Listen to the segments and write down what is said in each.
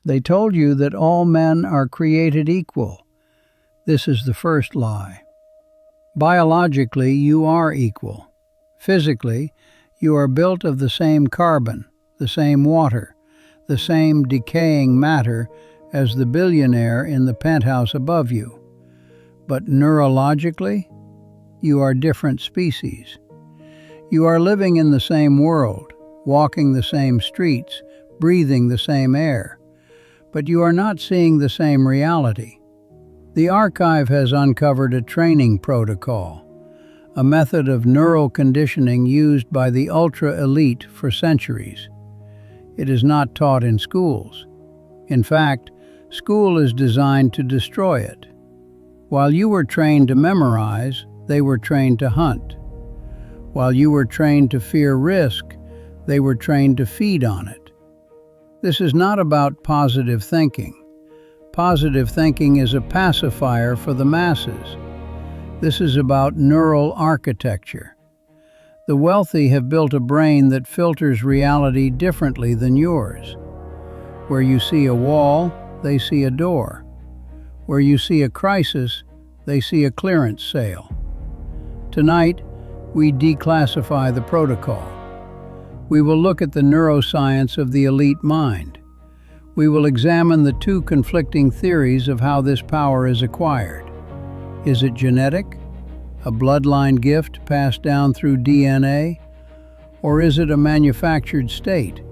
They told you that all men are created equal. This is the first lie. Biologically, you are equal. Physically, you are built of the same carbon, the same water, the same decaying matter as the billionaire in the penthouse above you. But neurologically, you are different species. You are living in the same world, walking the same streets, breathing the same air, but you are not seeing the same reality. The archive has uncovered a training protocol, a method of neural conditioning used by the ultra-elite for centuries. It is not taught in schools. In fact, school is designed to destroy it. While you were trained to memorize, they were trained to hunt. While you were trained to fear risk, they were trained to feed on it. This is not about positive thinking. Positive thinking is a pacifier for the masses. This is about neural architecture. The wealthy have built a brain that filters reality differently than yours. Where you see a wall, they see a door. Where you see a crisis, they see a clearance sale. Tonight, we declassify the protocol. We will look at the neuroscience of the elite mind. We will examine the two conflicting theories of how this power is acquired. Is it genetic, a bloodline gift passed down through DNA, or is it a manufactured state,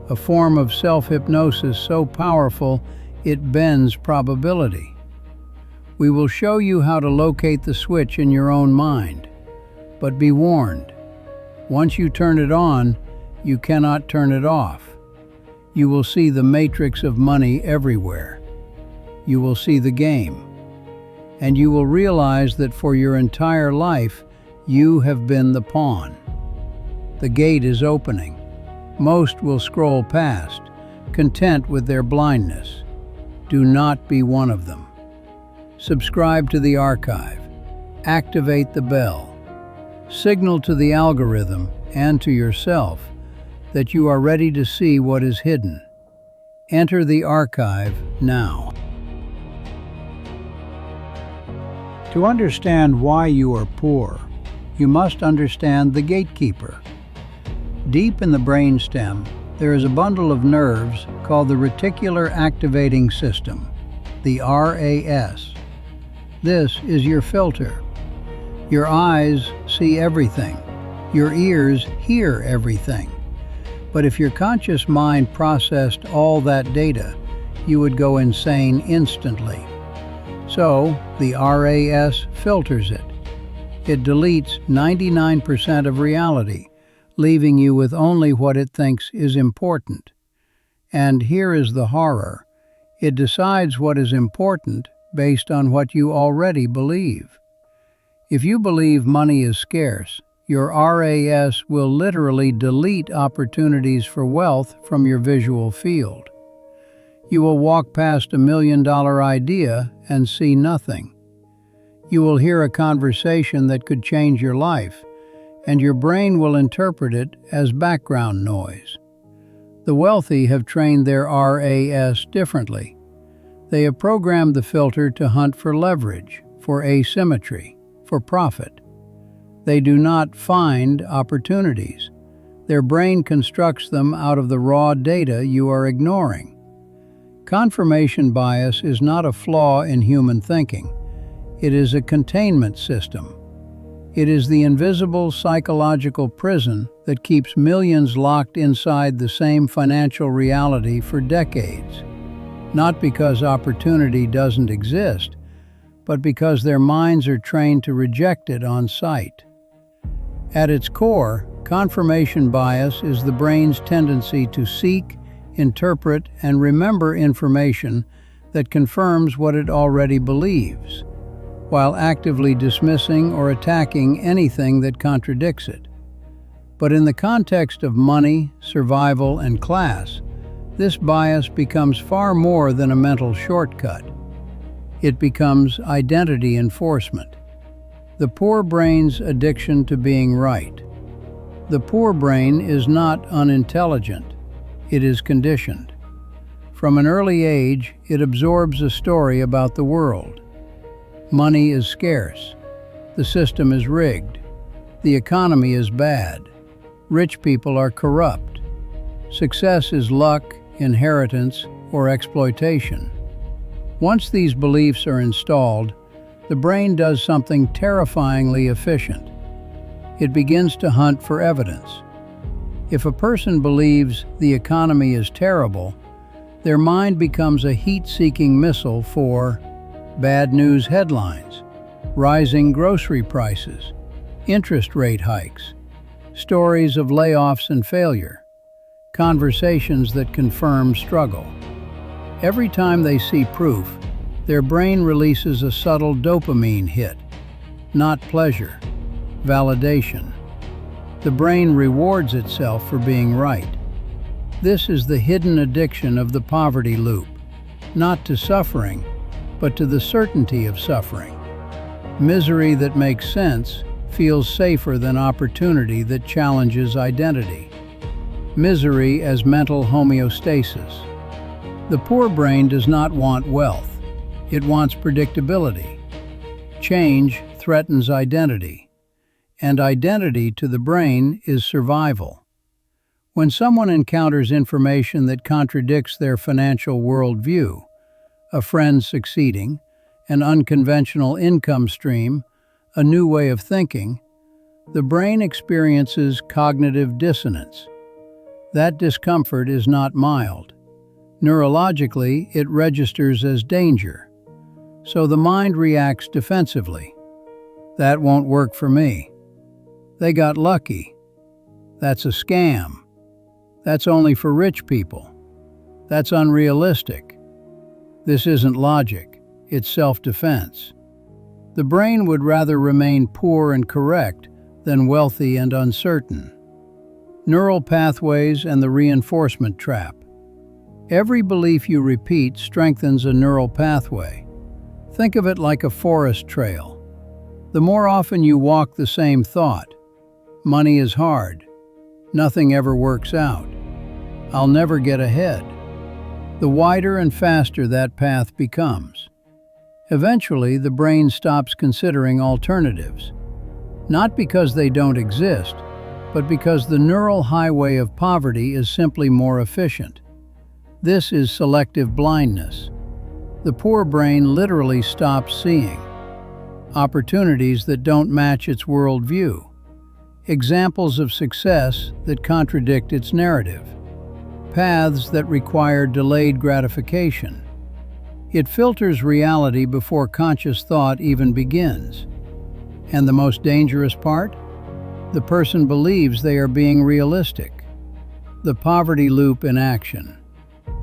a form of self-hypnosis so powerful it bends probability? We will show you how to locate the switch in your own mind. But be warned, once you turn it on, you cannot turn it off. You will see the matrix of money everywhere. You will see the game. And you will realize that for your entire life, you have been the pawn. The gate is opening. Most will scroll past, content with their blindness. Do not be one of them. Subscribe to the archive. Activate the bell. Signal to the algorithm and to yourself that you are ready to see what is hidden. Enter the archive now. To understand why you are poor, you must understand the gatekeeper. Deep in the brainstem, there is a bundle of nerves called the Reticular Activating System, the RAS. This is your filter. Your eyes see everything. Your ears hear everything. But if your conscious mind processed all that data, you would go insane instantly. So, the RAS filters it. It deletes 99% of reality, leaving you with only what it thinks is important. And here is the horror. It decides what is important based on what you already believe. If you believe money is scarce, your RAS will literally delete opportunities for wealth from your visual field. You will walk past $1 million idea and see nothing. You will hear a conversation that could change your life, and your brain will interpret it as background noise. The wealthy have trained their RAS differently. They have programmed the filter to hunt for leverage, for asymmetry, for profit. They do not find opportunities. Their brain constructs them out of the raw data you are ignoring. Confirmation bias is not a flaw in human thinking. It is a containment system. It is the invisible psychological prison that keeps millions locked inside the same financial reality for decades. Not because opportunity doesn't exist, but because their minds are trained to reject it on sight. At its core, confirmation bias is the brain's tendency to seek, interpret, and remember information that confirms what it already believes, while actively dismissing or attacking anything that contradicts it. But in the context of money, survival, and class, this bias becomes far more than a mental shortcut. It becomes identity enforcement. The poor brain's addiction to being right. The poor brain is not unintelligent. It is conditioned. From an early age, it absorbs a story about the world. Money is scarce. The system is rigged. The economy is bad. Rich people are corrupt. Success is luck, inheritance, or exploitation. Once these beliefs are installed, the brain does something terrifyingly efficient. It begins to hunt for evidence. If a person believes the economy is terrible, their mind becomes a heat-seeking missile for bad news headlines, rising grocery prices, interest rate hikes, stories of layoffs and failure, conversations that confirm struggle. Every time they see proof, their brain releases a subtle dopamine hit, not pleasure, validation. The brain rewards itself for being right. This is the hidden addiction of the poverty loop, not to suffering, but to the certainty of suffering. Misery that makes sense feels safer than opportunity that challenges identity. Misery as mental homeostasis. The poor brain does not want wealth. It wants predictability. Change threatens identity, and identity to the brain is survival. When someone encounters information that contradicts their financial worldview, a friend succeeding, an unconventional income stream, a new way of thinking, the brain experiences cognitive dissonance. That discomfort is not mild. Neurologically, it registers as danger. So the mind reacts defensively. That won't work for me. They got lucky. That's a scam. That's only for rich people. That's unrealistic. This isn't logic, it's self-defense. The brain would rather remain poor and correct than wealthy and uncertain. Neural pathways and the reinforcement trap. Every belief you repeat strengthens a neural pathway. Think of it like a forest trail. The more often you walk the same thought, money is hard, nothing ever works out, I'll never get ahead, the wider and faster that path becomes. Eventually, the brain stops considering alternatives, not because they don't exist, but because the neural highway of poverty is simply more efficient. This is selective blindness. The poor brain literally stops seeing opportunities that don't match its worldview, examples of success that contradict its narrative, paths that require delayed gratification. It filters reality before conscious thought even begins. And the most dangerous part? The person believes they are being realistic. The poverty loop in action.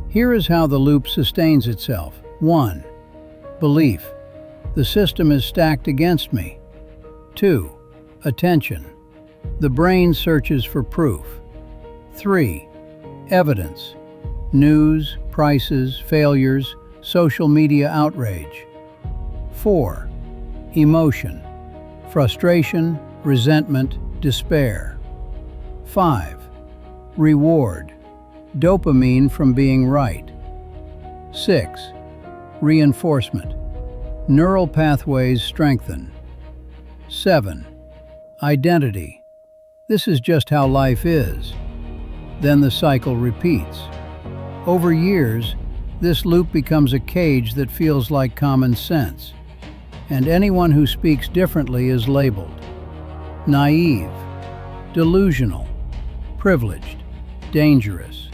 Here is how the loop sustains itself. 1. Belief. The system is stacked against me. 2. Attention. The brain searches for proof. 3. Evidence. News, prices, failures, social media outrage. 4. Emotion. Frustration, resentment, despair. 5. Reward. Dopamine from being right. 6. Reinforcement. Neural pathways strengthen. 7. Identity. This is just how life is. Then the cycle repeats. Over years, this loop becomes a cage that feels like common sense, and anyone who speaks differently is labeled naive, delusional, privileged, dangerous,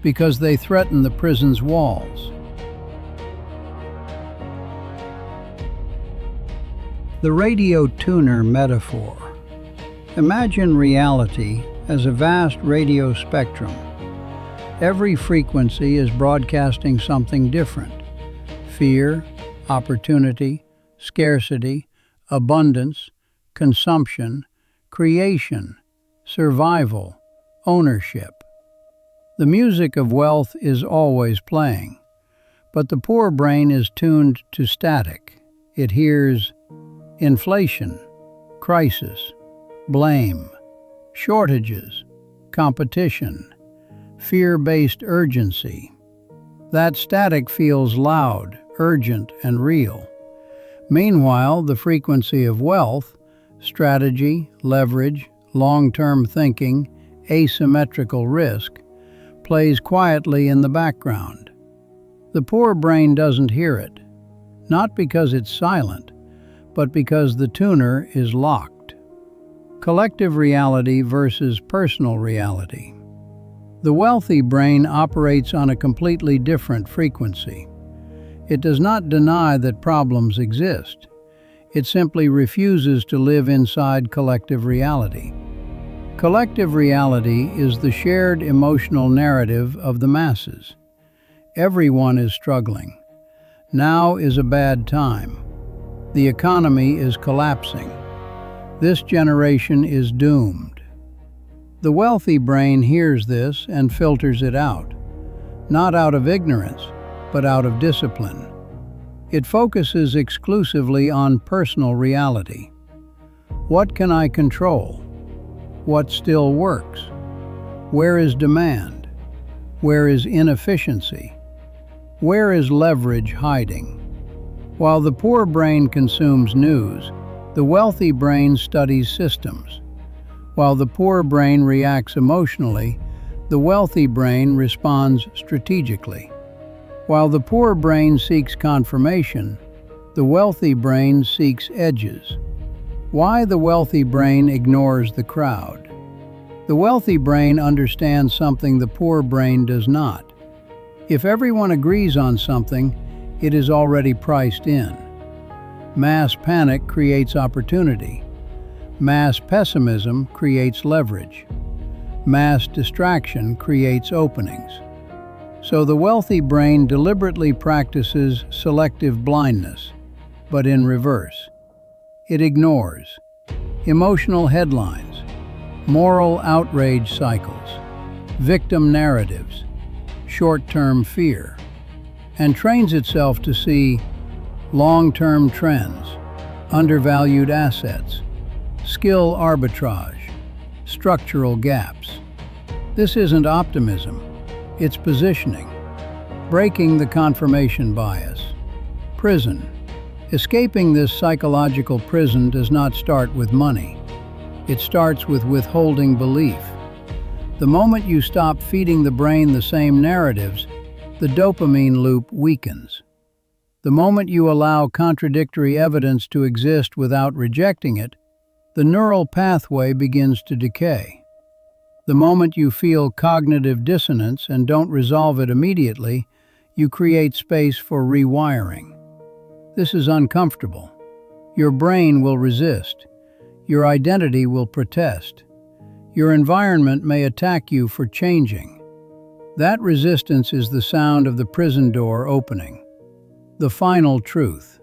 because they threaten the prison's walls. The radio tuner metaphor. Imagine reality as a vast radio spectrum. Every frequency is broadcasting something different: fear, opportunity, scarcity, abundance, consumption, creation, survival, ownership. The music of wealth is always playing, but the poor brain is tuned to static. It hears inflation, crisis, blame, shortages, competition, fear-based urgency. That static feels loud, urgent, and real. Meanwhile, the frequency of wealth, strategy, leverage, long-term thinking, asymmetrical risk, plays quietly in the background. The poor brain doesn't hear it, not because it's silent, but because the tuner is locked. Collective reality versus personal reality. The wealthy brain operates on a completely different frequency. It does not deny that problems exist. It simply refuses to live inside collective reality. Collective reality is the shared emotional narrative of the masses. Everyone is struggling. Now is a bad time. The economy is collapsing. This generation is doomed. The wealthy brain hears this and filters it out, not out of ignorance, but out of discipline. It focuses exclusively on personal reality. What can I control? What still works? Where is demand? Where is inefficiency? Where is leverage hiding? While the poor brain consumes news, the wealthy brain studies systems. While the poor brain reacts emotionally, the wealthy brain responds strategically. While the poor brain seeks confirmation, the wealthy brain seeks edges. Why the wealthy brain ignores the crowd? The wealthy brain understands something the poor brain does not. If everyone agrees on something, it is already priced in. Mass panic creates opportunity. Mass pessimism creates leverage. Mass distraction creates openings. So the wealthy brain deliberately practices selective blindness, but in reverse. It ignores emotional headlines, moral outrage cycles, victim narratives, short-term fear, and trains itself to see long-term trends, undervalued assets, skill arbitrage, structural gaps. This isn't optimism, it's positioning, breaking the confirmation bias. Prison. Escaping this psychological prison does not start with money. It starts with withholding belief. The moment you stop feeding the brain the same narratives, the dopamine loop weakens. The moment you allow contradictory evidence to exist without rejecting it, the neural pathway begins to decay. The moment you feel cognitive dissonance and don't resolve it immediately, you create space for rewiring. This is uncomfortable. Your brain will resist. Your identity will protest. Your environment may attack you for changing. That resistance is the sound of the prison door opening. The final truth.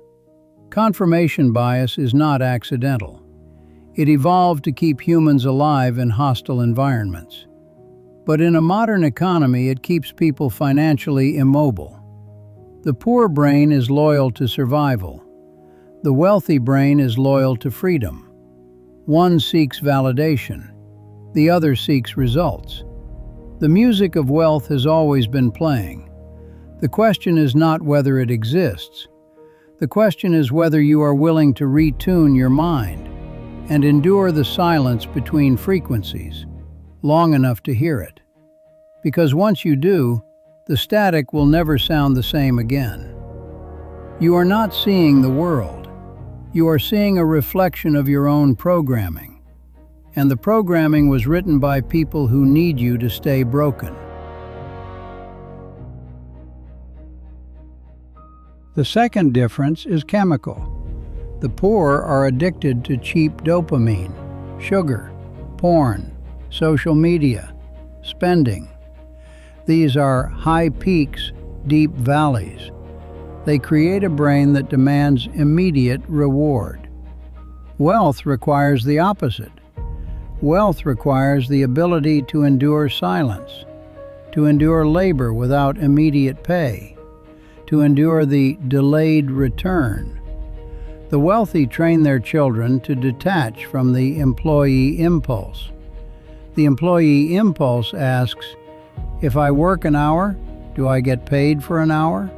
Confirmation bias is not accidental. It evolved to keep humans alive in hostile environments. But in a modern economy, it keeps people financially immobile. The poor brain is loyal to survival. The wealthy brain is loyal to freedom. One seeks validation. The other seeks results. The music of wealth has always been playing. The question is not whether it exists. The question is whether you are willing to retune your mind and endure the silence between frequencies long enough to hear it. Because once you do, the static will never sound the same again. You are not seeing the world. You are seeing a reflection of your own programming. And the programming was written by people who need you to stay broken. The second difference is chemical. The poor are addicted to cheap dopamine, sugar, porn, social media, spending. These are high peaks, deep valleys. They create a brain that demands immediate reward. Wealth requires the opposite. Wealth requires the ability to endure silence, to endure labor without immediate pay, to endure the delayed return. The wealthy train their children to detach from the employee impulse. The employee impulse asks, if I work an hour, Do I get paid for an hour?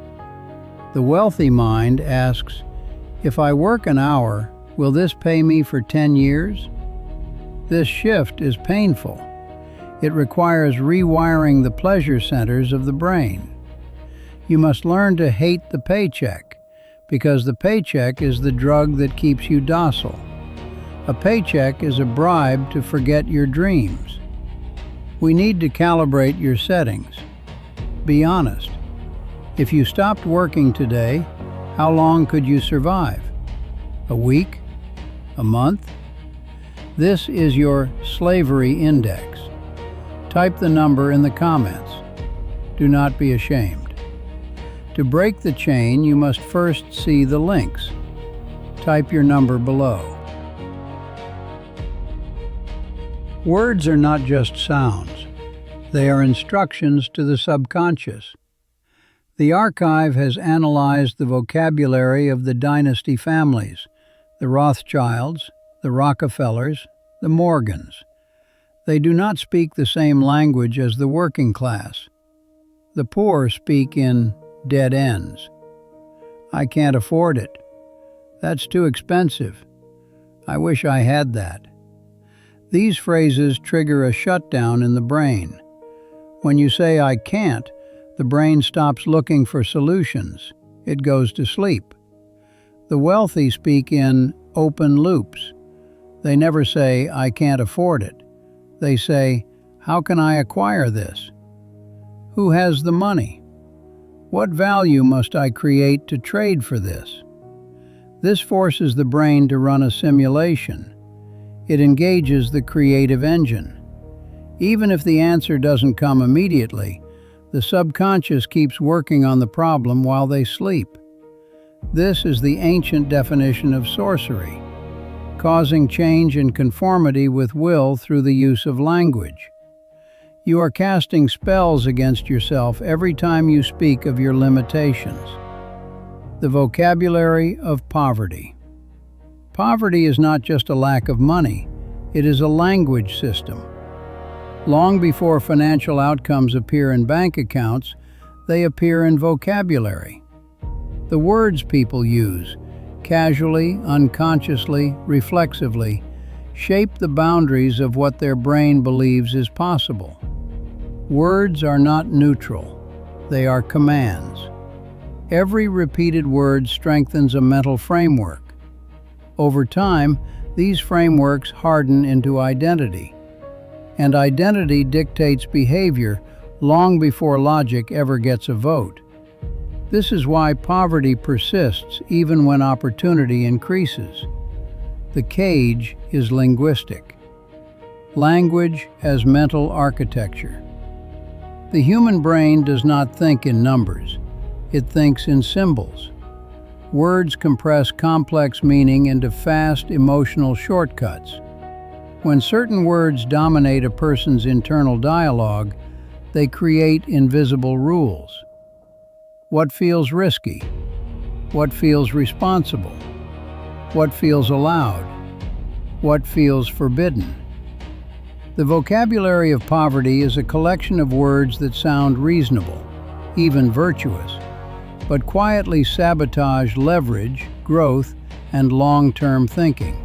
The wealthy mind asks, if I work an hour, will this pay me for 10 years? This shift is painful. It requires rewiring the pleasure centers of the brain. You must learn to hate the paycheck, because the paycheck is the drug that keeps you docile. A paycheck is a bribe to forget your dreams. We need to calibrate your settings. Be honest. If you stopped working today, how long could you survive? A week? A month? This is your slavery index. Type the number in the comments. Do not be ashamed. To break the chain, you must first see the links. Type your number below. Words are not just sounds. They are instructions to the subconscious. The archive has analyzed the vocabulary of the dynasty families, the Rothschilds, the Rockefellers, the Morgans. They do not speak the same language as the working class. The poor speak in dead ends. I can't afford it. That's too expensive. I wish I had that. These phrases trigger a shutdown in the brain. When you say I can't, the brain stops looking for solutions. It goes to sleep. The wealthy speak in open loops. They never say, I can't afford it. They say, how can I acquire this? Who has the money? What value must I create to trade for this? This forces the brain to run a simulation. It engages the creative engine. Even if the answer doesn't come immediately, the subconscious keeps working on the problem while they sleep. This is the ancient definition of sorcery, causing change in conformity with will through the use of language. You are casting spells against yourself every time you speak of your limitations. The vocabulary of poverty. Poverty is not just a lack of money, it is a language system. Long before financial outcomes appear in bank accounts, they appear in vocabulary. The words people use, casually, unconsciously, reflexively, shape the boundaries of what their brain believes is possible. Words are not neutral, they are commands. Every repeated word strengthens a mental framework. Over time, these frameworks harden into identity. And identity dictates behavior long before logic ever gets a vote. This is why poverty persists even when opportunity increases. The cage is linguistic. Language as mental architecture. The human brain does not think in numbers. It thinks in symbols. Words compress complex meaning into fast emotional shortcuts. When certain words dominate a person's internal dialogue, they create invisible rules. What feels risky? What feels responsible? What feels allowed? What feels forbidden? The vocabulary of poverty is a collection of words that sound reasonable, even virtuous, but quietly sabotage leverage, growth, and long-term thinking.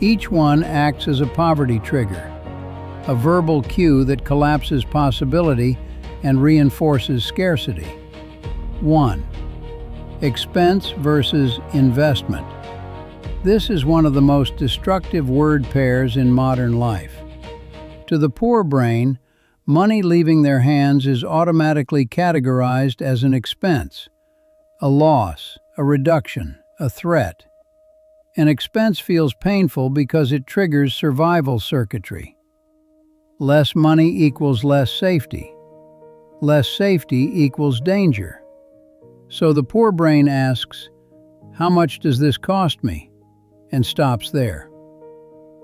Each one acts as a poverty trigger, a verbal cue that collapses possibility and reinforces scarcity. 1. Expense versus investment. This is one of the most destructive word pairs in modern life. To the poor brain, money leaving their hands is automatically categorized as an expense, a loss, a reduction, a threat. An expense feels painful because it triggers survival circuitry. Less money equals less safety. Less safety equals danger. So the poor brain asks, how much does this cost me? And stops there.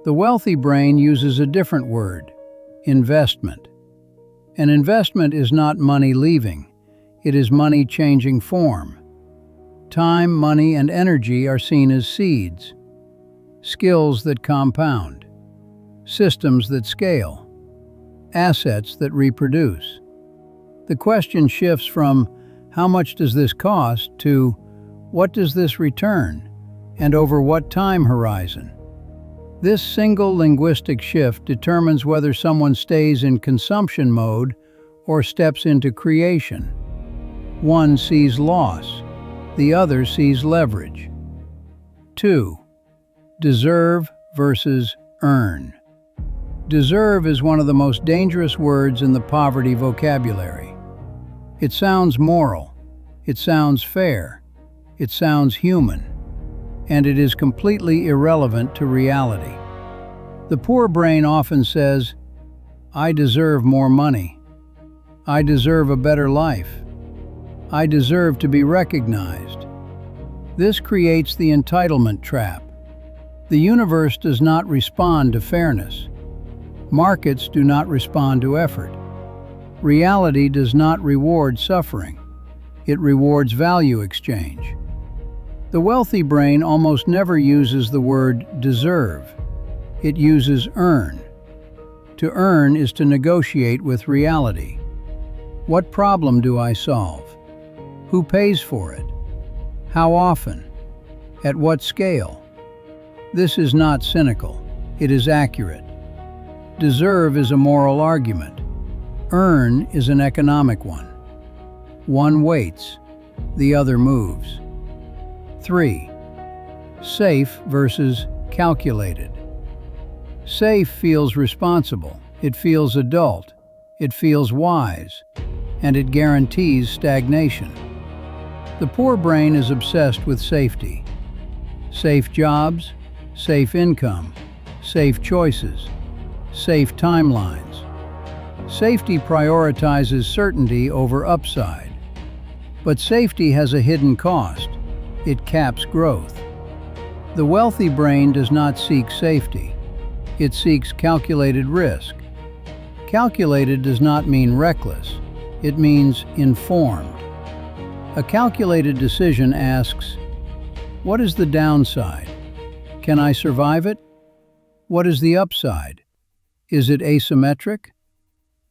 The wealthy brain uses a different word, investment. An investment is not money leaving, it is money changing form. Time, money, and energy are seen as seeds, skills that compound, systems that scale, assets that reproduce. The question shifts from how much does this cost to what does this return and over what time horizon? This single linguistic shift determines whether someone stays in consumption mode or steps into creation. One sees loss, the other sees leverage. 2. Deserve versus earn. Deserve is one of the most dangerous words in the poverty vocabulary. It sounds moral, it sounds fair, it sounds human, and it is completely irrelevant to reality. The poor brain often says, "I deserve more money. I deserve a better life. I deserve to be recognized." This creates the entitlement trap. The universe does not respond to fairness. Markets do not respond to effort. Reality does not reward suffering. It rewards value exchange. The wealthy brain almost never uses the word deserve. It uses earn. To earn is to negotiate with reality. What problem do I solve? Who pays for it? How often? At what scale? This is not cynical. It is accurate. Deserve is a moral argument. Earn is an economic one. One waits, the other moves. 3. Safe versus calculated. Safe feels responsible, it feels adult, it feels wise, and it guarantees stagnation. The poor brain is obsessed with safety. Safe jobs, safe income, safe choices, safe timelines. Safety prioritizes certainty over upside. But safety has a hidden cost. It caps growth. The wealthy brain does not seek safety. It seeks calculated risk. Calculated does not mean reckless. It means informed. A calculated decision asks, what is the downside? Can I survive it? What is the upside? Is it asymmetric?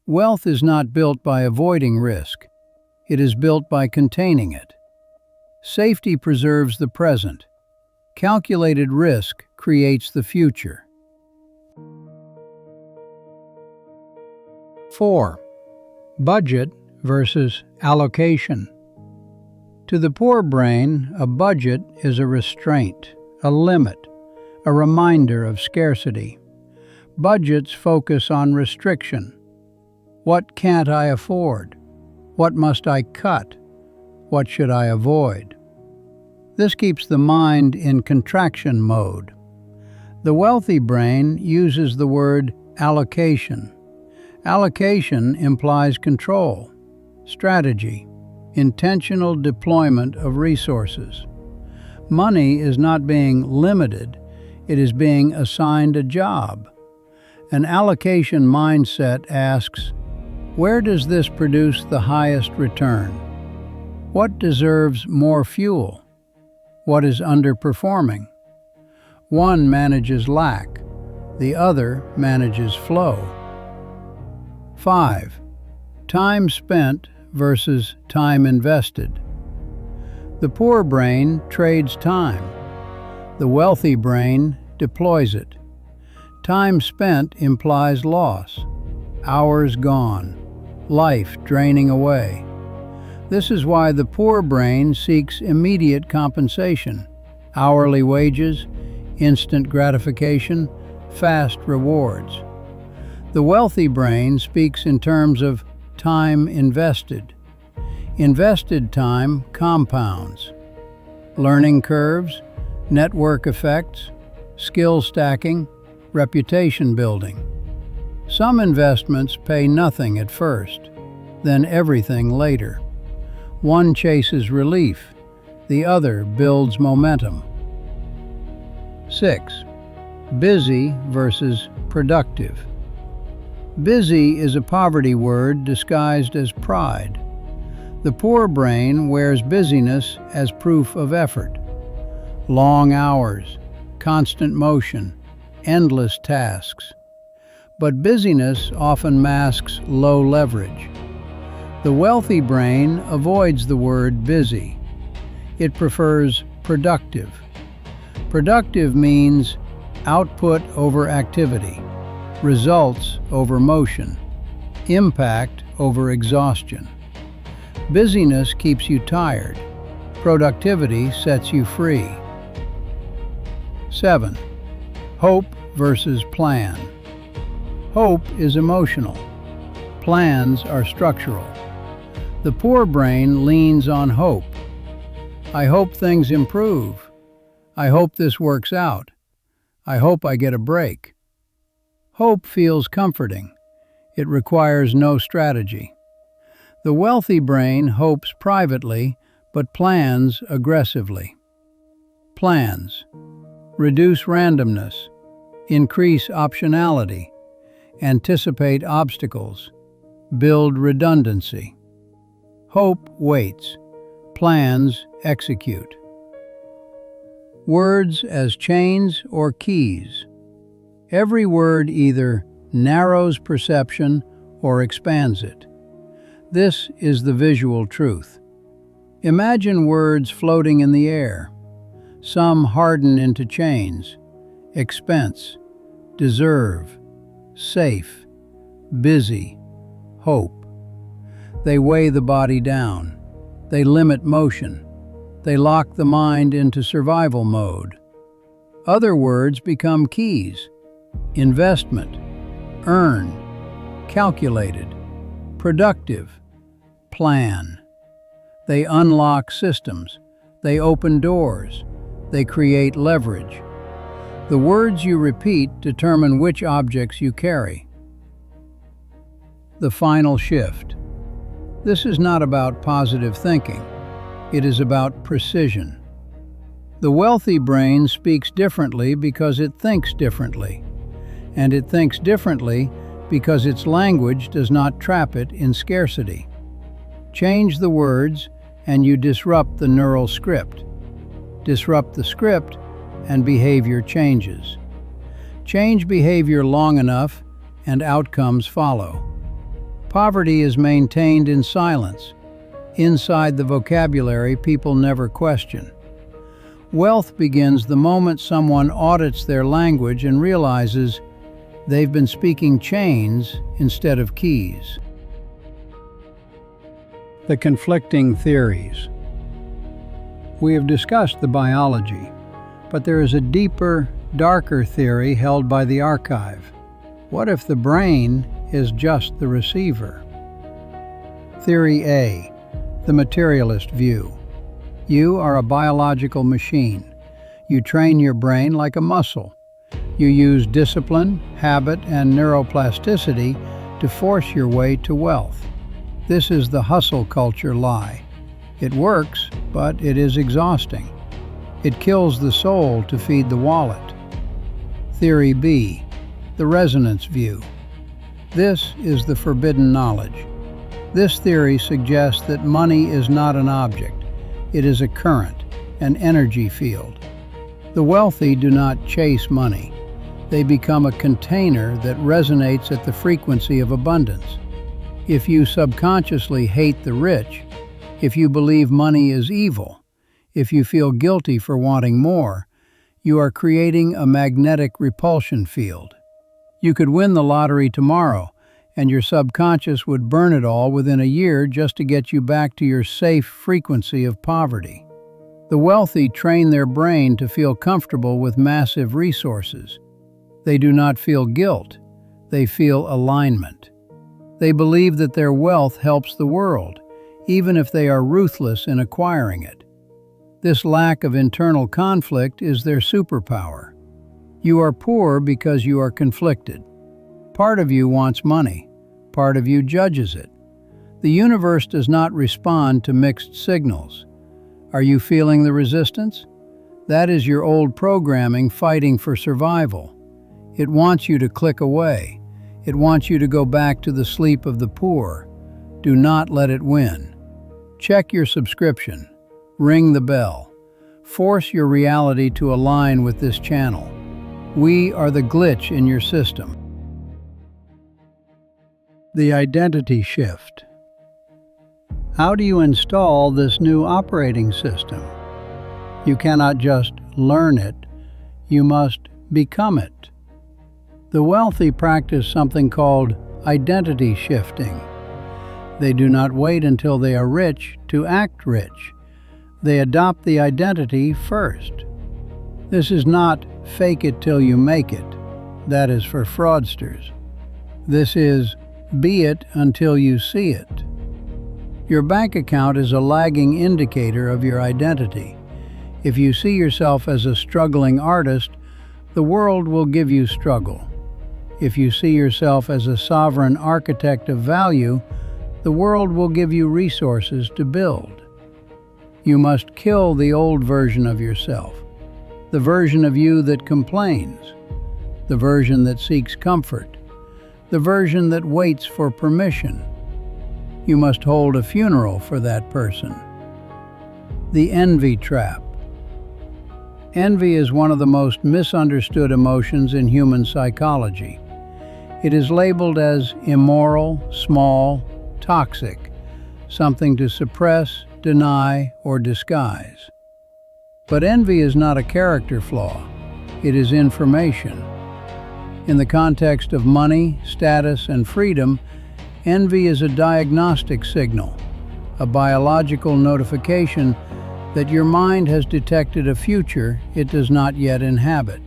Wealth is not built by avoiding risk. It is built by containing it. Safety preserves the present. Calculated risk creates the future. 4. Budget versus allocation. To the poor brain, a budget is a restraint, a limit, a reminder of scarcity. Budgets focus on restriction. What can't I afford? What must I cut? What should I avoid? This keeps the mind in contraction mode. The wealthy brain uses the word allocation. Allocation implies control, strategy, intentional deployment of resources. Money is not being limited, it is being assigned a job. An allocation mindset asks, where does this produce the highest return? What deserves more fuel? What is underperforming? One manages lack, the other manages flow. 5. Time spent versus time invested. The poor brain trades time. The wealthy brain deploys it. Time spent implies loss, hours gone, life draining away. This is why the poor brain seeks immediate compensation, hourly wages, instant gratification, fast rewards. The wealthy brain speaks in terms of time invested. Invested time compounds. Learning curves, network effects, skill stacking, reputation building. Some investments pay nothing at first, then everything later. One chases relief, the other builds momentum. 6. Busy versus productive. Busy is a poverty word disguised as pride. The poor brain wears busyness as proof of effort. Long hours, constant motion, endless tasks. But busyness often masks low leverage. The wealthy brain avoids the word busy. It prefers productive. Productive means output over activity, results over motion, impact over exhaustion. Busyness keeps you tired. Productivity sets you free. 7. Hope versus plan. Hope is emotional. Plans are structural. The poor brain leans on hope. I hope things improve. I hope this works out. I hope I get a break. Hope feels comforting. It requires no strategy. The wealthy brain hopes privately, but plans aggressively. Plans. Reduce randomness. Increase optionality. Anticipate obstacles. Build redundancy. Hope waits. Plans execute. Words as chains or keys. Every word either narrows perception or expands it. This is the visual truth. Imagine words floating in the air. Some harden into chains. Expense, deserve, safe, busy, hope. They weigh the body down. They limit motion. They lock the mind into survival mode. Other words become keys. Investment, earn, calculated, productive, plan. They unlock systems. They open doors. They create leverage. The words you repeat determine which objects you carry. The final shift. This is not about positive thinking. It is about precision. The wealthy brain speaks differently because it thinks differently. And it thinks differently because its language does not trap it in scarcity. Change the words and you disrupt the neural script. Disrupt the script and behavior changes. Change behavior long enough and outcomes follow. Poverty is maintained in silence. Inside the vocabulary people never question. Wealth begins the moment someone audits their language and realizes they've been speaking chains instead of keys. The conflicting theories. We have discussed the biology, but there is a deeper, darker theory held by the archive. What if the brain is just the receiver? Theory A, the materialist view. You are a biological machine. You train your brain like a muscle. You use discipline, habit, and neuroplasticity to force your way to wealth. This is the hustle culture lie. It works, but it is exhausting. It kills the soul to feed the wallet. Theory B, the resonance view. This is the forbidden knowledge. This theory suggests that money is not an object. It is a current, an energy field. The wealthy do not chase money. They become a container that resonates at the frequency of abundance. If you subconsciously hate the rich, if you believe money is evil, if you feel guilty for wanting more, you are creating a magnetic repulsion field. You could win the lottery tomorrow, and your subconscious would burn it all within a year just to get you back to your safe frequency of poverty. The wealthy train their brain to feel comfortable with massive resources. They do not feel guilt. They feel alignment. They believe that their wealth helps the world, even if they are ruthless in acquiring it. This lack of internal conflict is their superpower. You are poor because you are conflicted. Part of you wants money. Part of you judges it. The universe does not respond to mixed signals. Are you feeling the resistance? That is your old programming fighting for survival. It wants you to click away. It wants you to go back to the sleep of the poor. Do not let it win. Check your subscription. Ring the bell. Force your reality to align with this channel. We are the glitch in your system. The identity shift. How do you install this new operating system? You cannot just learn it, you must become it. The wealthy practice something called identity shifting. They do not wait until they are rich to act rich. They adopt the identity first. This is not fake it till you make it. That is for fraudsters. This is be it until you see it. Your bank account is a lagging indicator of your identity. If you see yourself as a struggling artist, the world will give you struggle. If you see yourself as a sovereign architect of value, the world will give you resources to build. You must kill the old version of yourself, the version of you that complains, the version that seeks comfort, the version that waits for permission. You must hold a funeral for that person. The envy trap. Envy is one of the most misunderstood emotions in human psychology. It is labeled as immoral, small, toxic, something to suppress, deny, or disguise. But envy is not a character flaw. It is information. In the context of money, status, and freedom, envy is a diagnostic signal, a biological notification that your mind has detected a future it does not yet inhabit.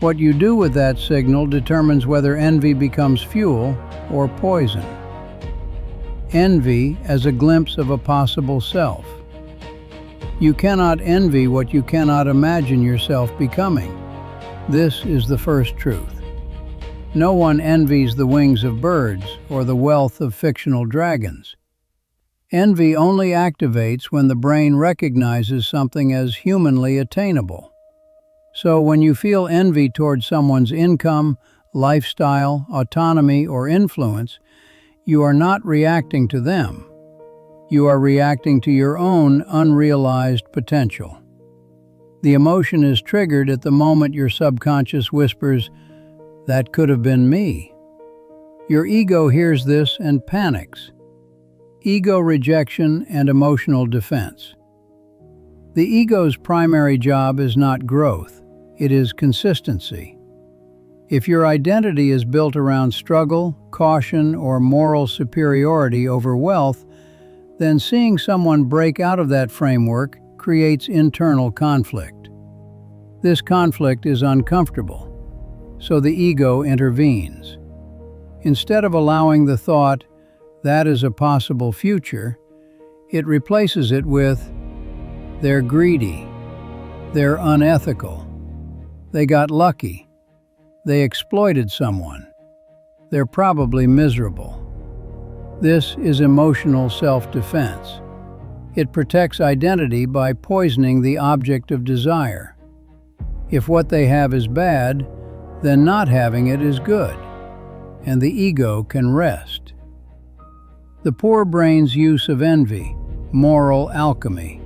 What you do with that signal determines whether envy becomes fuel or poison. Envy as a glimpse of a possible self. You cannot envy what you cannot imagine yourself becoming. This is the first truth. No one envies the wings of birds or the wealth of fictional dragons. Envy only activates when the brain recognizes something as humanly attainable. So when you feel envy towards someone's income, lifestyle, autonomy, or influence, you are not reacting to them. You are reacting to your own unrealized potential. The emotion is triggered at the moment your subconscious whispers, "That could have been me." Your ego hears this and panics. Ego rejection and emotional defense. The ego's primary job is not growth, it is consistency. If your identity is built around struggle, caution, or moral superiority over wealth, then seeing someone break out of that framework creates internal conflict. This conflict is uncomfortable, so the ego intervenes. Instead of allowing the thought, "That is a possible future," it replaces it with, "They're greedy, they're unethical, they got lucky, they exploited someone, they're probably miserable." This is emotional self-defense. It protects identity by poisoning the object of desire. If what they have is bad, then not having it is good, and the ego can rest. The poor brain's use of envy, moral alchemy.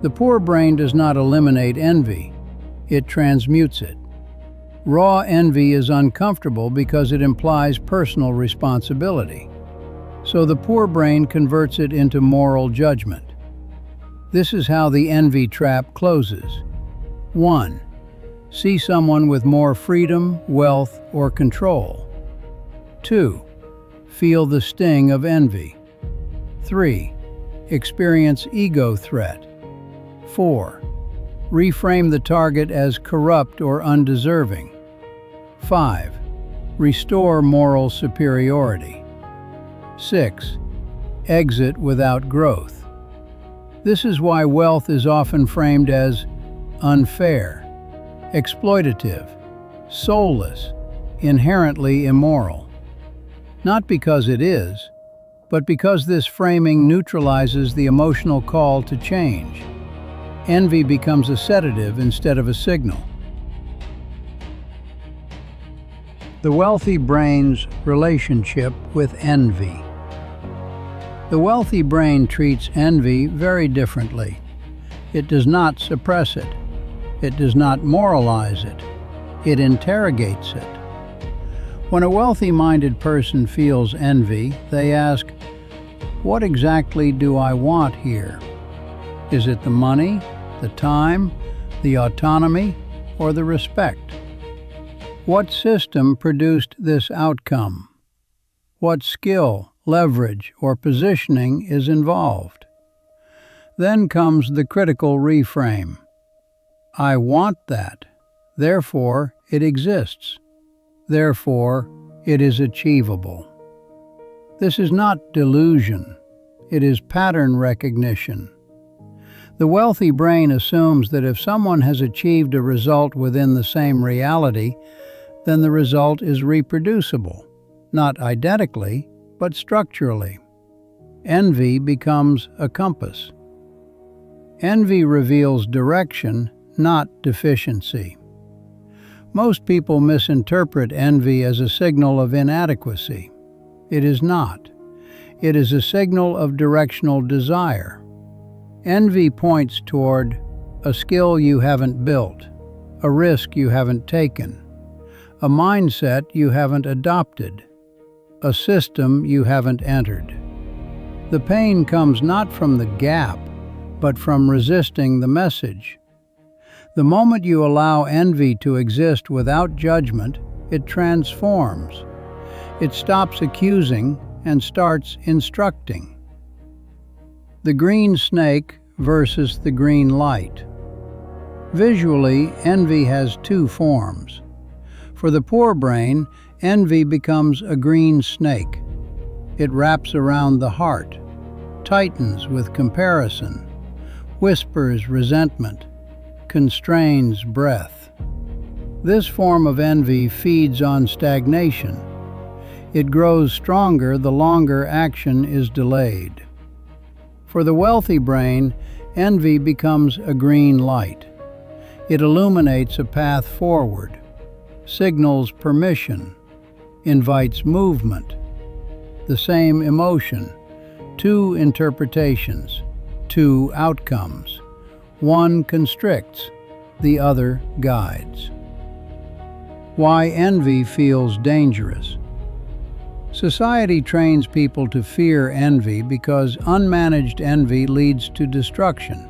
The poor brain does not eliminate envy, it transmutes it. Raw envy is uncomfortable because it implies personal responsibility. So the poor brain converts it into moral judgment. This is how the envy trap closes. 1. See someone with more freedom, wealth, or control. 2. Feel the sting of envy. 3. Experience ego threat. 4. Reframe the target as corrupt or undeserving. 5. Restore moral superiority. 6. Exit without growth. This is why wealth is often framed as unfair, exploitative, soulless, inherently immoral. Not because it is, but because this framing neutralizes the emotional call to change. Envy becomes a sedative instead of a signal. The wealthy brain's relationship with envy. The wealthy brain treats envy very differently. It does not suppress it. It does not moralize it. It interrogates it. When a wealthy-minded person feels envy, they ask, What exactly do I want here? Is it the money, the time, the autonomy, or the respect? What system produced this outcome? What skill, leverage, or positioning is involved? Then comes the critical reframe. I want that. Therefore, it exists. Therefore, it is achievable. This is not delusion. It is pattern recognition. The wealthy brain assumes that if someone has achieved a result within the same reality, then the result is reproducible, not identically, but structurally. Envy becomes a compass. Envy reveals direction, not deficiency. Most people misinterpret envy as a signal of inadequacy. It is not. It is a signal of directional desire. Envy points toward a skill you haven't built, a risk you haven't taken, a mindset you haven't adopted, a system you haven't entered. The pain comes not from the gap, but from resisting the message. The moment you allow envy to exist without judgment, it transforms. It stops accusing and starts instructing. The green snake versus the green light. Visually, envy has two forms. For the poor brain, envy becomes a green snake. It wraps around the heart, tightens with comparison, whispers resentment, constrains breath. This form of envy feeds on stagnation. It grows stronger the longer action is delayed. For the wealthy brain, envy becomes a green light. It illuminates a path forward, signals permission, invites movement. The same emotion, two interpretations, two outcomes. One constricts, the other guides. Why envy feels dangerous. Society trains people to fear envy because unmanaged envy leads to destruction,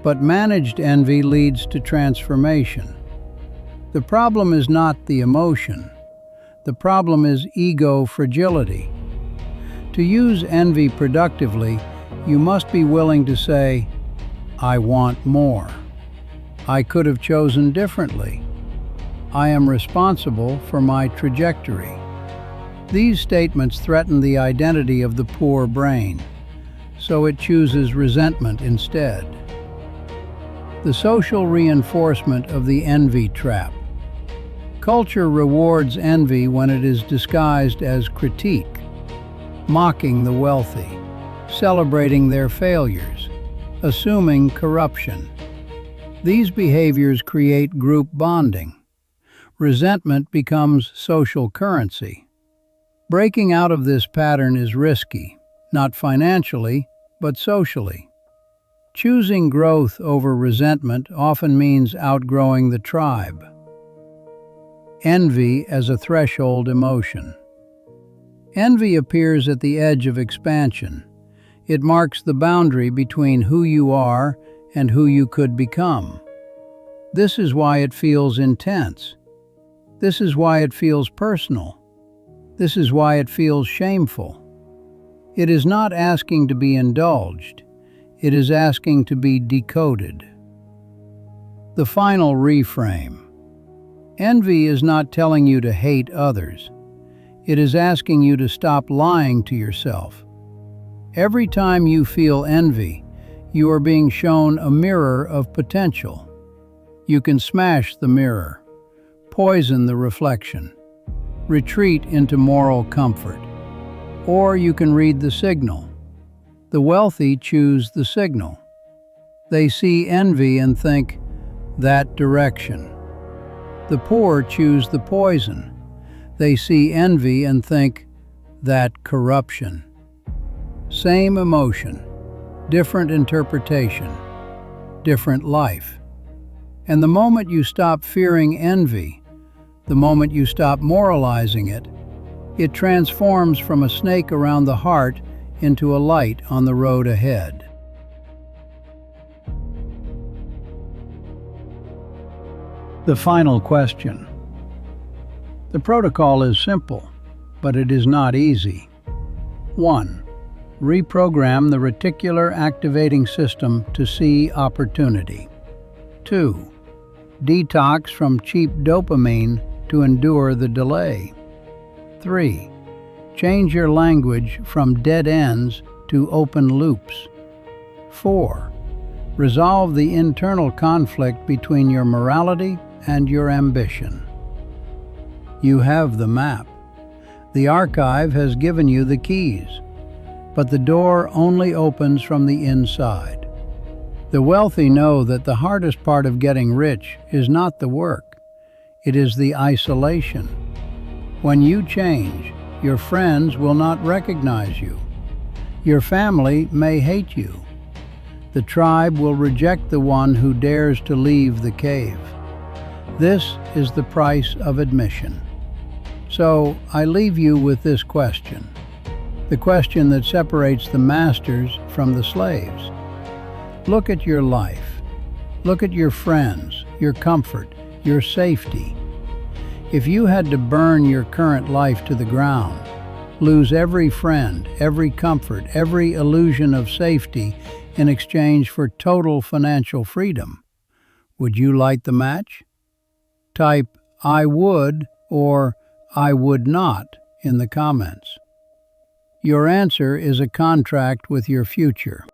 but managed envy leads to transformation. The problem is not the emotion. The problem is ego fragility. To use envy productively, you must be willing to say, I want more. I could have chosen differently. I am responsible for my trajectory. These statements threaten the identity of the poor brain, so it chooses resentment instead. The social reinforcement of the envy trap. Culture rewards envy when it is disguised as critique, mocking the wealthy, celebrating their failures, assuming corruption. These behaviors create group bonding. Resentment becomes social currency. Breaking out of this pattern is risky, not financially, but socially. Choosing growth over resentment often means outgrowing the tribe. Envy as a threshold emotion. Envy appears at the edge of expansion. It marks the boundary between who you are and who you could become. This is why it feels intense. This is why it feels personal. This is why it feels shameful. It is not asking to be indulged. It is asking to be decoded. The final reframe. Envy is not telling you to hate others. It is asking you to stop lying to yourself. Every time you feel envy, you are being shown a mirror of potential. You can smash the mirror, poison the reflection, retreat into moral comfort. Or you can read the signal. The wealthy choose the signal. They see envy and think, that direction. The poor choose the poison. They see envy and think, that corruption. Same emotion, different interpretation, different life. And the moment you stop fearing envy, the moment you stop moralizing it, it transforms from a snake around the heart into a light on the road ahead. The final question. The protocol is simple, but it is not easy. 1. Reprogram the reticular activating system to see opportunity. 2. Detox from cheap dopamine to endure the delay. 3. Change your language from dead ends to open loops. 4. Resolve the internal conflict between your morality and your ambition. You have the map. The archive has given you the keys, but the door only opens from the inside. The wealthy know that the hardest part of getting rich is not the work, it is the isolation. When you change, your friends will not recognize you. Your family may hate you. The tribe will reject the one who dares to leave the cave. This is the price of admission. So I leave you with this question, the question that separates the masters from the slaves. Look at your life. Look at your friends, your comfort, your safety. If you had to burn your current life to the ground, lose every friend, every comfort, every illusion of safety in exchange for total financial freedom, would you light the match? Type "I would" or "I would not" in the comments. Your answer is a contract with your future.